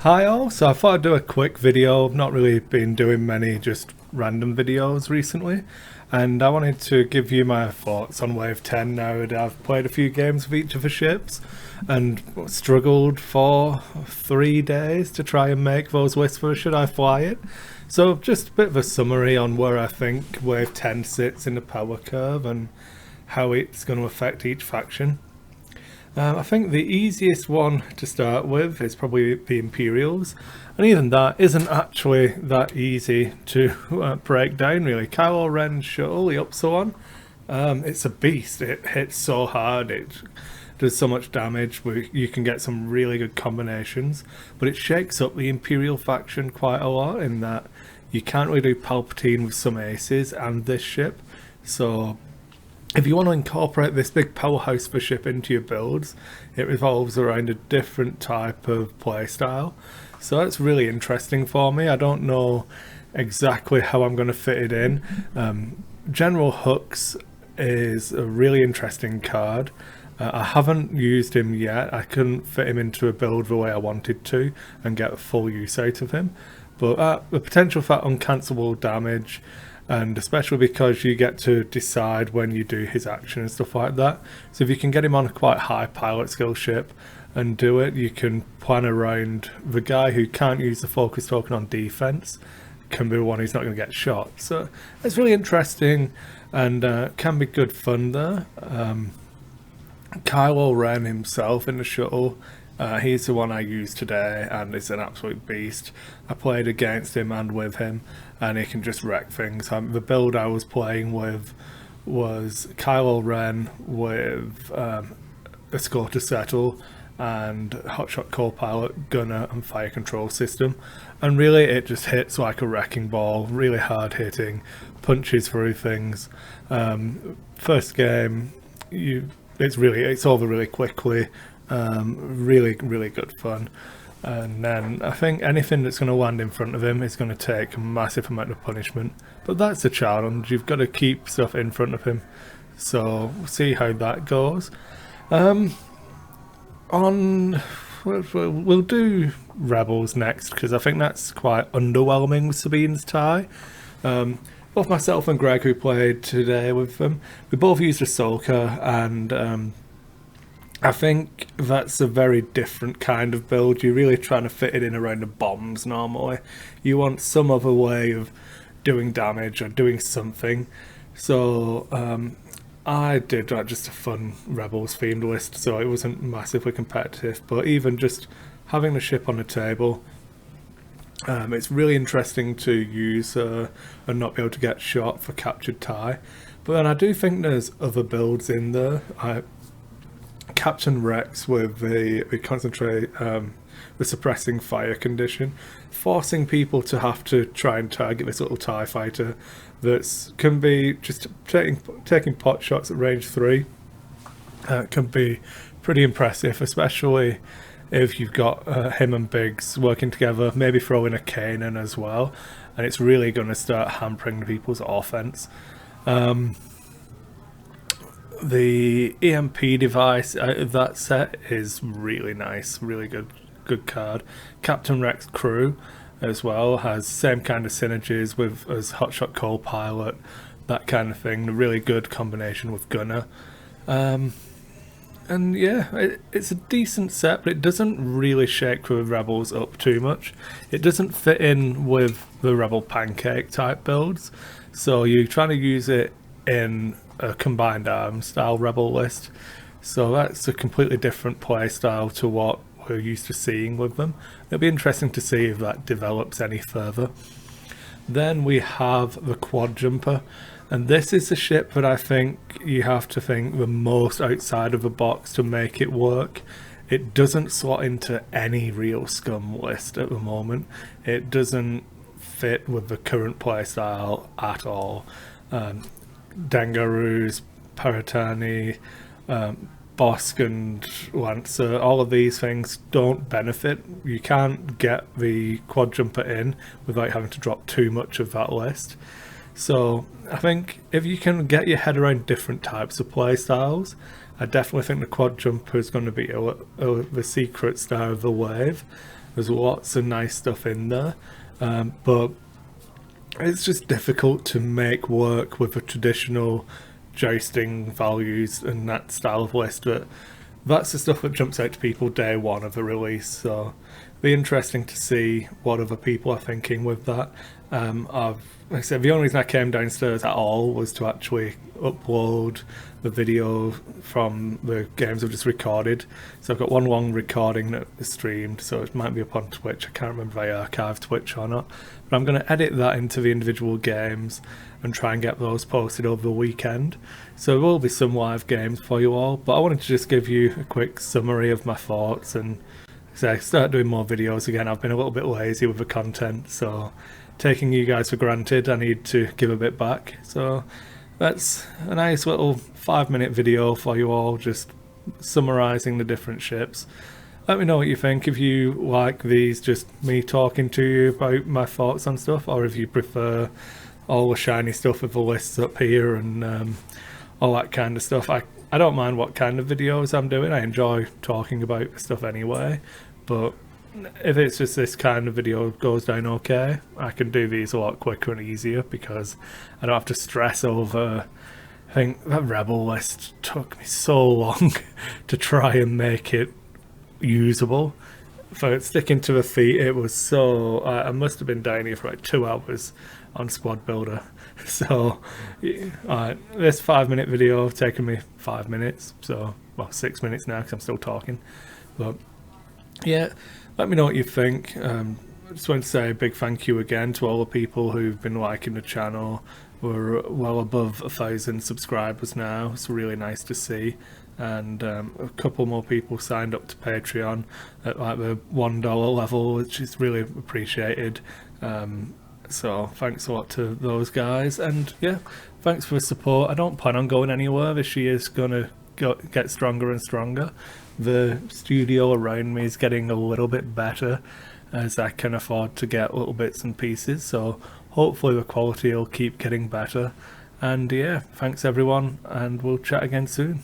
Hi all, so I thought I'd do a quick video. I've not really been doing many just random videos recently, and I wanted to give you my thoughts on Wave 10 now that I've played a few games with each of the ships and struggled for 3 days to try and make those lists for should I fly it. So just a bit of a summary on where I think Wave 10 sits in the power curve and how it's going to affect each faction. I think the easiest one to start with is probably the Imperials, and even that isn't actually that easy to break down really. Kylo Ren's shuttle, the Upsilon, it's a beast. It hits so hard, it does so much damage, you can get some really good combinations, but it shakes up the Imperial faction quite a lot in that you can't really do Palpatine with some aces and this ship, so if you want to incorporate this big powerhouse for ship into your builds, it revolves around a different type of playstyle. So that's really interesting for me. I don't know exactly how I'm going to fit it in. General Hux is a really interesting card. I haven't used him yet. I couldn't fit him into a build the way I wanted to and get full use out of him. But the potential for uncancelable damage, and especially because you get to decide when you do his action and stuff like that. So if you can get him on a quite high pilot skill ship and do it, you can plan around the guy who can't use the focus token on defense, can be the one who's not going to get shot. So it's really interesting and can be good fun there. Kylo Ren himself in the shuttle, he's the one I used today and is an absolute beast. I played against him and with him and he can just wreck things. The build I was playing with was Kylo Ren with a score to settle and Hotshot Co-Pilot, Gunner and Fire Control System, and really it just hits like a wrecking ball, really hard hitting, punches through things. First game, it's over really quickly. Really good fun, and then I think anything that's going to land in front of him is going to take a massive amount of punishment, but that's the challenge. You've got to keep stuff in front of him, so we'll see how that goes. We'll do Rebels next because I think that's quite underwhelming with Sabine's tie. Both myself and Greg, who played today with them, we both used Ahsoka, and I think that's a very different kind of build. You're really trying to fit it in around the bombs normally. You want some other way of doing damage or doing something. So I did just a fun Rebels themed list, so it wasn't massively competitive. But even just having the ship on the table, it's really interesting to use and not be able to get shot for captured tie. But then I do think there's other builds in there. Captain Rex with the concentrate, the suppressing fire condition, forcing people to have to try and target this little TIE fighter that can be just taking pot shots at range 3. Can be pretty impressive, especially if you've got him and Biggs working together, maybe throw in a Kanan as well, and it's really going to start hampering people's offense. The EMP device out of that set is really nice, really good card. Captain Rex crew as well has same kind of synergies with as Hotshot Co-Pilot, that kind of thing. A really good combination with Gunner. And yeah, it's a decent set, but it doesn't really shake the Rebels up too much. It doesn't fit in with the Rebel Pancake type builds, so you're trying to use it in a combined arms style Rebel list, so that's a completely different play style to what we're used to seeing with them. It'll be interesting to see if that develops any further. Then we have the Quad Jumper, and this is the ship that I think you have to think the most outside of the box to make it work. It doesn't slot into any real scum list at the moment. It doesn't fit with the current playstyle at all. Dangaroos, Paratani, Bosk and Lancer, all of these things don't benefit. You can't get the Quad Jumper in without having to drop too much of that list. So I think if you can get your head around different types of play styles, I definitely think the Quad Jumper is going to be the secret star of the wave. There's lots of nice stuff in there, but it's just difficult to make work with the traditional jousting values and that style of list. But that's the stuff that jumps out to people day one of the release, so it'll be interesting to see what other people are thinking with that. Like I said, the only reason I came downstairs at all was to actually upload the video from the games I've just recorded. So I've got one long recording that is streamed, so it might be up on Twitch. I can't remember if I archived Twitch or not. But I'm going to edit that into the individual games and try and get those posted over the weekend. So there will be some live games for you all, but I wanted to just give you a quick summary of my thoughts and so I start doing more videos again. I've been a little bit lazy with the content, so taking you guys for granted, I need to give a bit back. So that's a nice little 5-minute video for you all, just summarising the different ships. Let me know what you think, if you like these, just me talking to you about my thoughts on stuff, or if you prefer all the shiny stuff with the lists up here and all that kind of stuff. I don't mind what kind of videos I'm doing. I enjoy talking about stuff anyway, but if it's just this kind of video goes down okay, I can do these a lot quicker and easier because I don't have to stress over. I think that Rebel list took me so long to try and make it usable. For sticking to the feet, it was so... I must have been down here for like 2 hours on Squad Builder. So this 5-minute video taken me 5 minutes, so well 6 minutes now because I'm still talking. But yeah, let me know what you think. I just want to say a big thank you again to all the people who've been liking the channel. We're well above 1,000 subscribers now. It's really nice to see, and a couple more people signed up to Patreon at like the $1 level, which is really appreciated. So thanks a lot to those guys, and yeah, thanks for the support. I don't plan on going anywhere. This year's gonna get stronger and stronger. The studio around me is getting a little bit better as I can afford to get little bits and pieces, so hopefully the quality will keep getting better. And yeah, thanks everyone, and we'll chat again soon.